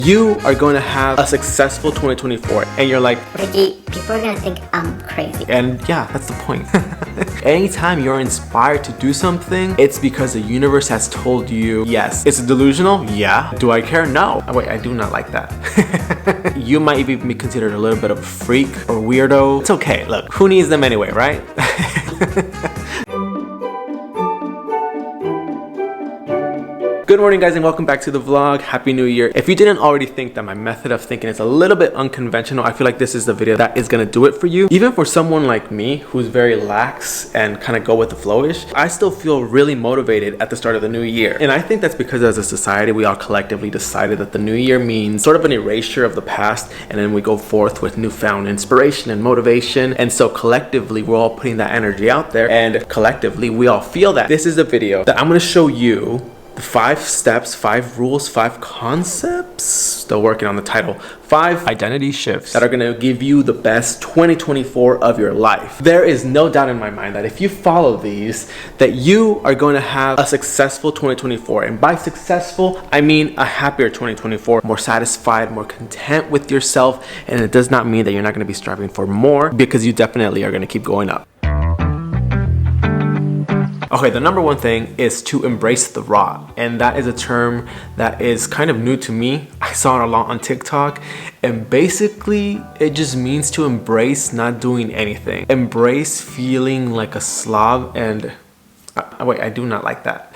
You are going to have a successful 2024 and you're like, Ricky, people are gonna think I'm crazy. and yeah, that's the point. Anytime you're inspired to do something, it's because the universe has told you, yes. Is it delusional? Yeah. Do I care? No. Oh, wait, I do not like that. You might even be considered a little bit of a freak or weirdo. It's okay. Look, who needs them anyway, right? Good morning, guys, and welcome back to the vlog. Happy New Year. If you didn't already think that my method of thinking is a little bit unconventional, I feel like this is the video that is gonna do it for you. Even for someone like me who's very lax and kind of go with the flow-ish, I still feel really motivated at the start of the new year. And I think that's because as a society, we all collectively decided that the new year means sort of an erasure of the past, and then we go forth with newfound inspiration and motivation. And so collectively, we're all putting that energy out there, and collectively, we all feel that. This is a video that I'm gonna show you the 5 steps, 5 rules, 5 concepts, still working on the title, 5 identity shifts that are going to give you the best 2024 of your life. There is no doubt in my mind that if you follow these, that you are going to have a successful 2024. And by successful, I mean a happier 2024, more satisfied, more content with yourself. And it does not mean that you're not going to be striving for more, because you definitely are going to keep going up. Okay, the number one thing is to embrace the raw, and that is a term that is kind of new to me. I saw it a lot on TikTok, and basically it just means to embrace not doing anything. Embrace feeling like a slob, and wait, I do not like that.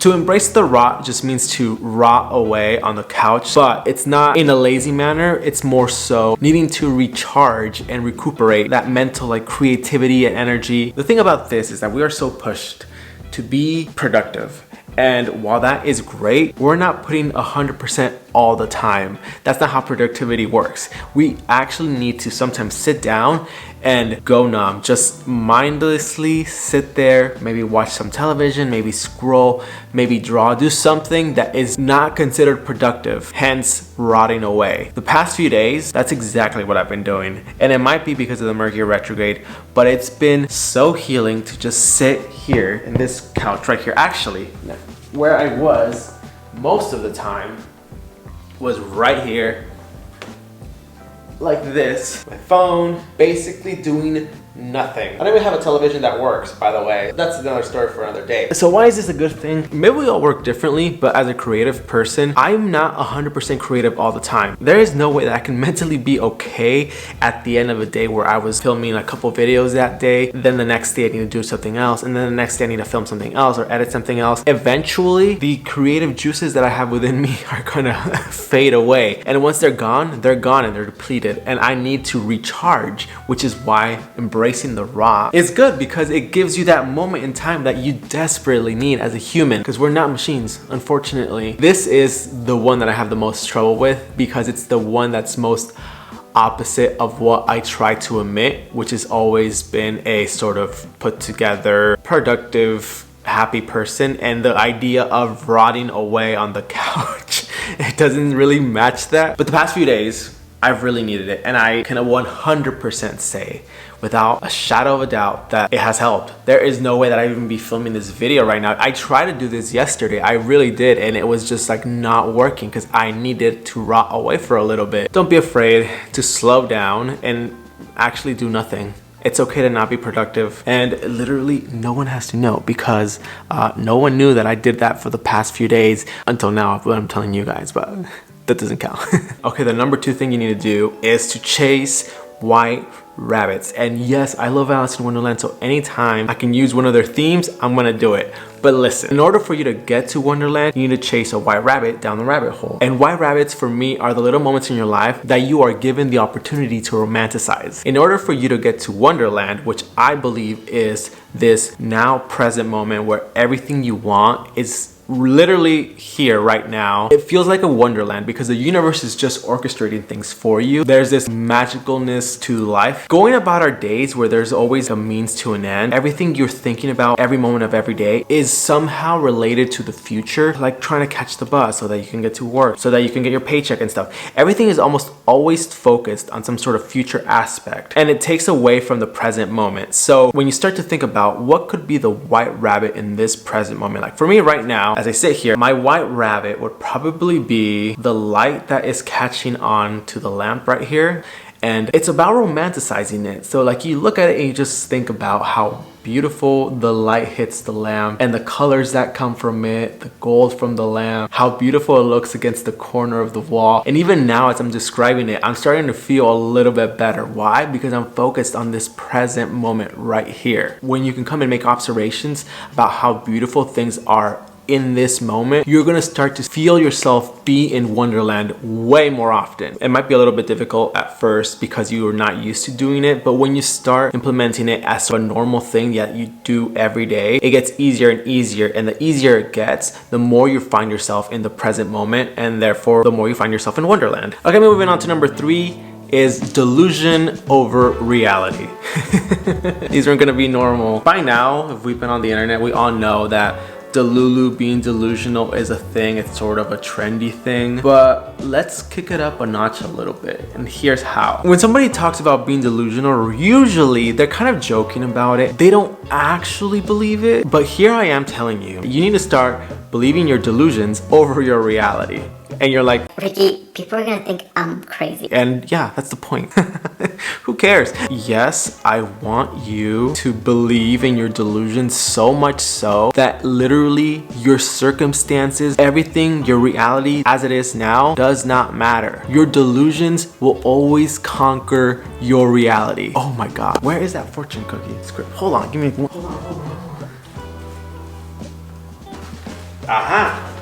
To embrace the rot just means to rot away on the couch, but it's not in a lazy manner. It's more so needing to recharge and recuperate that mental like creativity and energy. The thing about this is that we are so pushed to be productive. And while that is great, we're not putting 100% all the time. That's not how productivity works. We actually need to sometimes sit down and go numb. Just mindlessly sit there, maybe watch some television, maybe scroll, maybe draw, do something that is not considered productive, hence rotting away. The past few days, that's exactly what I've been doing. And it might be because of the Mercury retrograde, but it's been so healing to just sit here in this couch right here. Actually, where I was most of the time was right here, like this, my phone, basically doing nothing. I don't even have a television that works, by the way. That's another story for another day. So why is this a good thing? Maybe we all work differently, but as a creative person, I'm not 100% creative all the time. There is no way that I can mentally be okay at the end of a day where I was filming a couple videos that day, then the next day I need to do something else, and then the next day I need to film something else or edit something else. Eventually, the creative juices that I have within me are gonna fade away. And once they're gone and they're depleted. And I need to recharge, which is why embracing the raw is good, because it gives you that moment in time that you desperately need as a human, because we're not machines, unfortunately. This is the one that I have the most trouble with, because it's the one that's most opposite of what I try to emit, which has always been a sort of put together, productive, happy person. And the idea of rotting away on the couch, it doesn't really match that. But the past few days, I've really needed it, and I can 100% say without a shadow of a doubt that it has helped. There is no way that I even be filming this video right now. I tried to do this yesterday, I really did, and it was just like not working because I needed to rot away for a little bit. Don't be afraid to slow down and actually do nothing. It's okay to not be productive, and literally no one has to know, because no one knew that I did that for the past few days until now, what I'm telling you guys, but that doesn't count. Okay, the number 2 thing you need to do is to chase white rabbits. And yes, I love Alice in Wonderland, so anytime I can use one of their themes, I'm gonna do it. But listen, in order for you to get to Wonderland, you need to chase a white rabbit down the rabbit hole. And white rabbits for me are the little moments in your life that you are given the opportunity to romanticize. In order for you to get to Wonderland, which I believe is this now present moment where everything you want is literally here right now. It feels like a wonderland because the universe is just orchestrating things for you. There's this magicalness to life. Going about our days where there's always a means to an end. Everything you're thinking about every moment of every day is somehow related to the future, like trying to catch the bus so that you can get to work, so that you can get your paycheck and stuff. Everything is almost always focused on some sort of future aspect, and it takes away from the present moment. So when you start to think about what could be the white rabbit in this present moment, like for me right now, as I sit here, my white rabbit would probably be the light that is catching on to the lamp right here. And it's about romanticizing it. So like you look at it and you just think about how beautiful the light hits the lamp and the colors that come from it, the gold from the lamp, how beautiful it looks against the corner of the wall. And even now as I'm describing it, I'm starting to feel a little bit better. Why? Because I'm focused on this present moment right here. When you can come and make observations about how beautiful things are in this moment, you're gonna start to feel yourself be in Wonderland way more often. It might be a little bit difficult at first because you are not used to doing it, but when you start implementing it as a normal thing that you do every day, it gets easier and easier, and the easier it gets, the more you find yourself in the present moment, and therefore the more you find yourself in Wonderland. Okay, moving on to number 3 is delusion over reality. These aren't gonna be normal. By now, if we've been on the internet, we all know that Delulu being delusional is a thing. It's sort of a trendy thing, but let's kick it up a notch a little bit, and here's how. When somebody talks about being delusional, usually they're kind of joking about it. They don't actually believe it, but here I am telling you, you need to start believing your delusions over your reality. And you're like, Ricky, people are gonna think I'm crazy. and yeah, that's the point. Who cares? Yes, I want you to believe in your delusions so much so that literally your circumstances, everything, your reality as it is now does not matter. Your delusions will always conquer your reality. Oh my God, where is that fortune cookie script? Hold on, give me one. Hold on. Aha!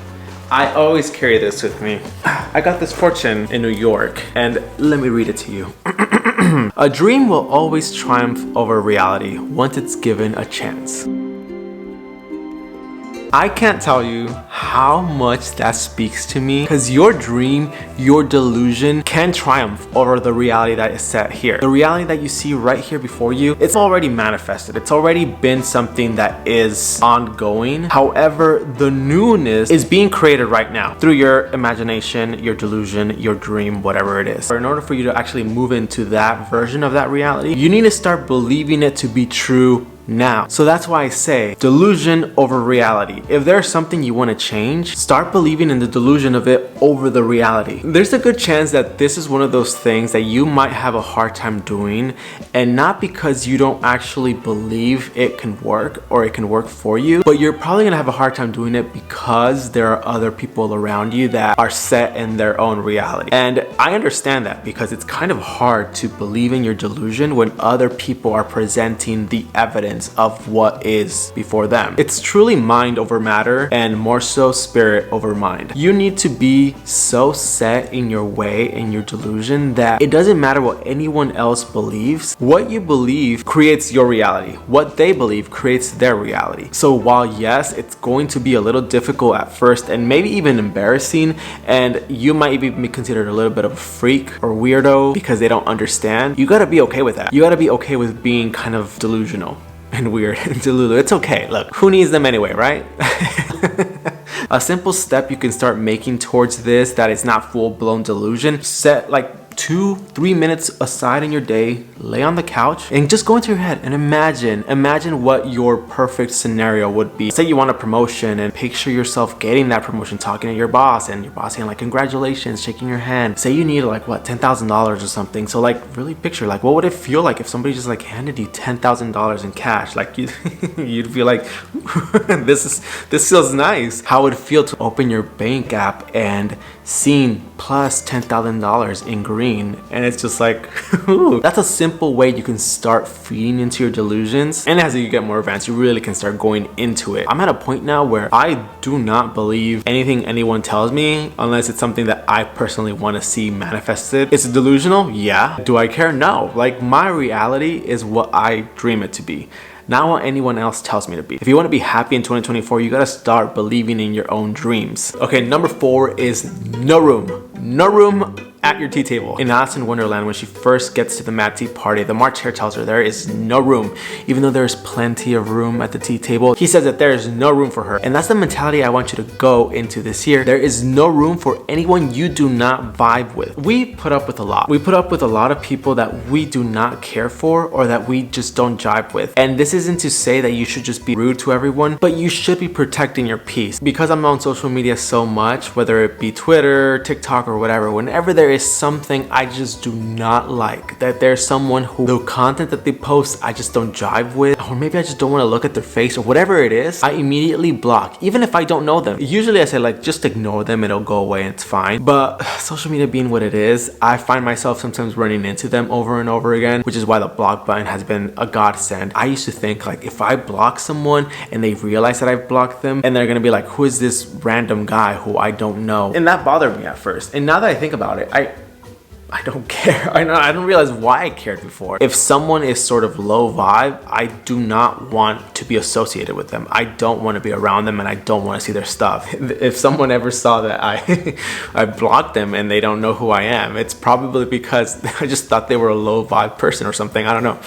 I always carry this with me. I got this fortune in New York, and let me read it to you. A dream will always triumph over reality once it's given a chance. I can't tell you how much that speaks to me, because your dream, your delusion can triumph over the reality that is set here. The reality that you see right here before you, it's already manifested. It's already been something that is ongoing. However, the newness is being created right now through your imagination, your delusion, your dream, whatever it is. In order for you to actually move into that version of that reality, you need to start believing it to be true now. So that's why I say delusion over reality. If there's something you want to change, start believing in the delusion of it over the reality. There's a good chance that this is one of those things that you might have a hard time doing, and not because you don't actually believe it can work or it can work for you, but you're probably gonna have a hard time doing it because there are other people around you that are set in their own reality. And I understand that, because it's kind of hard to believe in your delusion when other people are presenting the evidence of what is before them. It's truly mind over matter, and more so spirit over mind. You need to be so set in your way, in your delusion, that it doesn't matter what anyone else believes. What you believe creates your reality. What they believe creates their reality. So while yes, it's going to be a little difficult at first and maybe even embarrassing, and you might even be considered a little bit of a freak or weirdo because they don't understand, you gotta be okay with that. You gotta be okay with being kind of delusional and weird and delulu. It's okay. Look, who needs them anyway, right? A simple step you can start making towards this that is not full-blown delusion: set like 2-3 minutes aside in your day, lay on the couch, and just go into your head and imagine what your perfect scenario would be. Say you want a promotion, and picture yourself getting that promotion, talking to your boss, and your boss saying like, congratulations, shaking your hand. Say you need like what, $10,000 or something. So like really picture like, what would it feel like if somebody just like handed you $10,000 in cash? Like you'd feel like this feels nice. How would it feel to open your bank app and seeing plus $10,000 in green, and it's just like, ooh. That's a simple way you can start feeding into your delusions, and as you get more advanced, you really can start going into it. I'm at a point now where I do not believe anything anyone tells me unless it's something that I personally want to see manifested. It's delusional, yeah. Do I care? No. Like, my reality is what I dream it to be, not what anyone else tells me to be. If you want to be happy in 2024, you gotta start believing in your own dreams. Okay, number 4 is no room. No room at your tea table. In Alice in Wonderland, when she first gets to the mad tea party, the March Hare tells her there is no room. Even though there's plenty of room at the tea table, he says that there is no room for her. And that's the mentality I want you to go into this year. There is no room for anyone you do not vibe with. We put up with a lot. We put up with a lot of people that we do not care for or that we just don't jive with. And this isn't to say that you should just be rude to everyone, but you should be protecting your peace. Because I'm on social media so much, whether it be Twitter, TikTok, or whatever, whenever there is something I just do not like, that there's someone who the content that they post I just don't jive with, or maybe I just don't want to look at their face or whatever it is, I immediately block, even if I don't know them. Usually I say like just ignore them, it'll go away and it's fine. But social media being what it is, I find myself sometimes running into them over and over again, which is why the block button has been a godsend. I used to think like if I block someone and they realize that I've blocked them, and they're gonna be like, who is this random guy who I don't know? And that bothered me at first. And now that I think about it, I don't care. I don't realize why I cared before. If someone is sort of low vibe, I do not want to be associated with them. I don't want to be around them and I don't want to see their stuff. If someone ever saw that I blocked them and they don't know who I am, it's probably because I just thought they were a low vibe person or something. I don't know.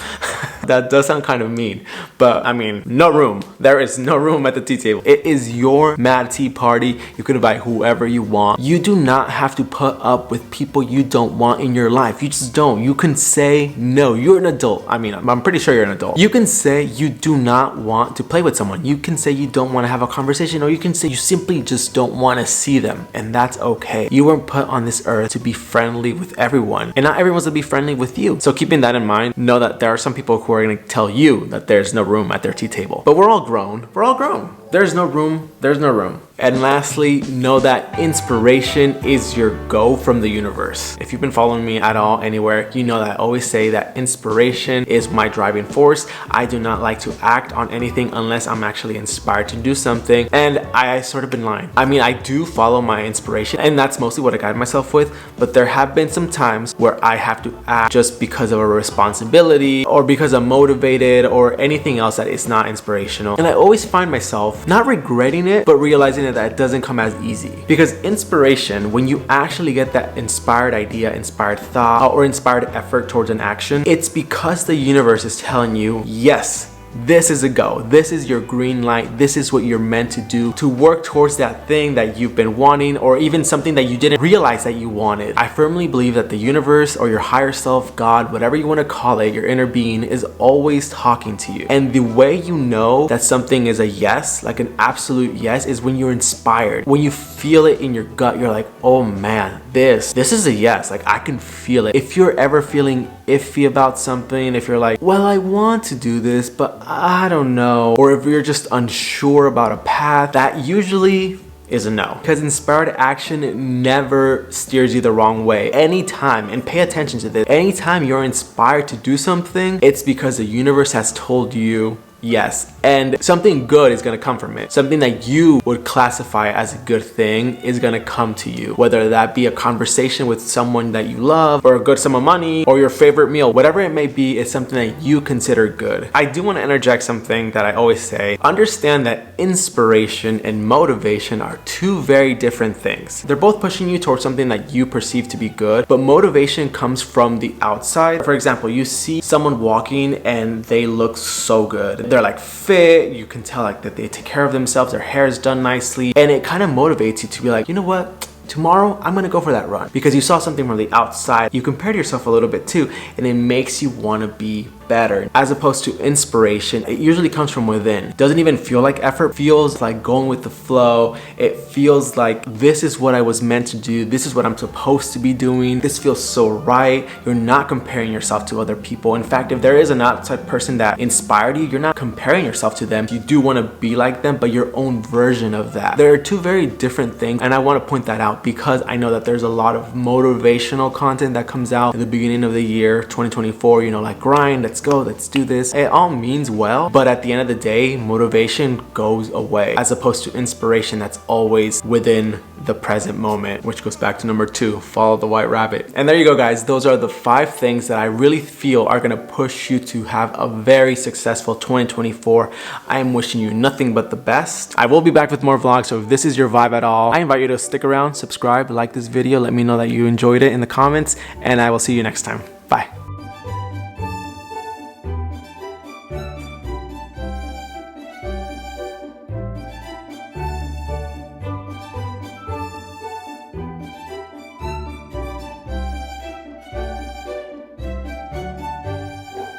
That does sound kind of mean, but I mean, no room. There is no room at the tea table. It is your mad tea party. You can invite whoever you want. You do not have to put up with people you don't want in your life. You just don't. You can say no. You're an adult. I mean, I'm pretty sure you're an adult. You can say you do not want to play with someone. You can say you don't want to have a conversation, or you can say you simply just don't want to see them, and that's okay. You weren't put on this earth to be friendly with everyone, and not everyone's to be friendly with you. So keeping that in mind, know that there are some people who are going to tell you that there's no room at their tea table. But we're all grown. We're all grown. There's no room. There's no room. And lastly, know that inspiration is your go from the universe. If you've been following me at all anywhere, you know that I always say that inspiration is my driving force. I do not like to act on anything unless I'm actually inspired to do something. And I sort of been lying. I mean, I do follow my inspiration, and that's mostly what I guide myself with. But there have been some times where I have to act just because of a responsibility, or because I'm motivated, or anything else that is not inspirational. And I always find myself not regretting it, but realizing that it doesn't come as easy. Because inspiration, when you actually get that inspired idea, inspired thought, or inspired effort towards an action, it's because the universe is telling you, yes, this is a go. This is your green light. This is what you're meant to do, to work towards that thing that you've been wanting, or even something that you didn't realize that you wanted. I firmly believe that the universe, or your higher self, God, whatever you want to call it, your inner being, is always talking to you. And the way you know that something is a yes, like an absolute yes, is when you're inspired. When you feel it in your gut, you're like, oh man, this is a yes. Like, I can feel it. If you're ever feeling iffy about something, if you're like, well, I want to do this, but I don't know, or if you're just unsure about a path, that usually is a no. Because inspired action never steers you the wrong way. Anytime, and pay attention to this, anytime you're inspired to do something, it's because the universe has told you yes, and something good is gonna come from it. Something that you would classify as a good thing is gonna come to you, whether that be a conversation with someone that you love, or a good sum of money, or your favorite meal. Whatever it may be, is something that you consider good. I do want to interject something that I always say. Understand that inspiration and motivation are two very different things. They're both pushing you towards something that you perceive to be good, but motivation comes from the outside. For example, you see someone walking and they look so good. They're like fit, you can tell like that they take care of themselves, their hair is done nicely, and it kind of motivates you to be like, you know what? Tomorrow, I'm gonna go for that run. Because you saw something from the outside, you compared yourself a little bit too, and it makes you wanna be better. As opposed to inspiration, it usually comes from within. It doesn't even feel like effort, it feels like going with the flow. It feels like this is what I was meant to do, this is what I'm supposed to be doing, this feels so right. You're not comparing yourself to other people. In fact, if there is an outside person that inspired you, you're not comparing yourself to them. You do wanna be like them, but your own version of that. There are two very different things, and I wanna point that out because I know that there's a lot of motivational content that comes out at the beginning of the year, 2024, you know, like grind, let's go, let's do this. It all means well, but at the end of the day, motivation goes away, as opposed to inspiration that's always within the present moment, which goes back to number 2, follow the white rabbit. And there you go, guys. Those are the 5 things that I really feel are gonna push you to have a very successful 2024. I am wishing you nothing but the best. I will be back with more vlogs, so if this is your vibe at all, I invite you to stick around, subscribe, like this video, let me know that you enjoyed it in the comments, and I will see you next time. Bye.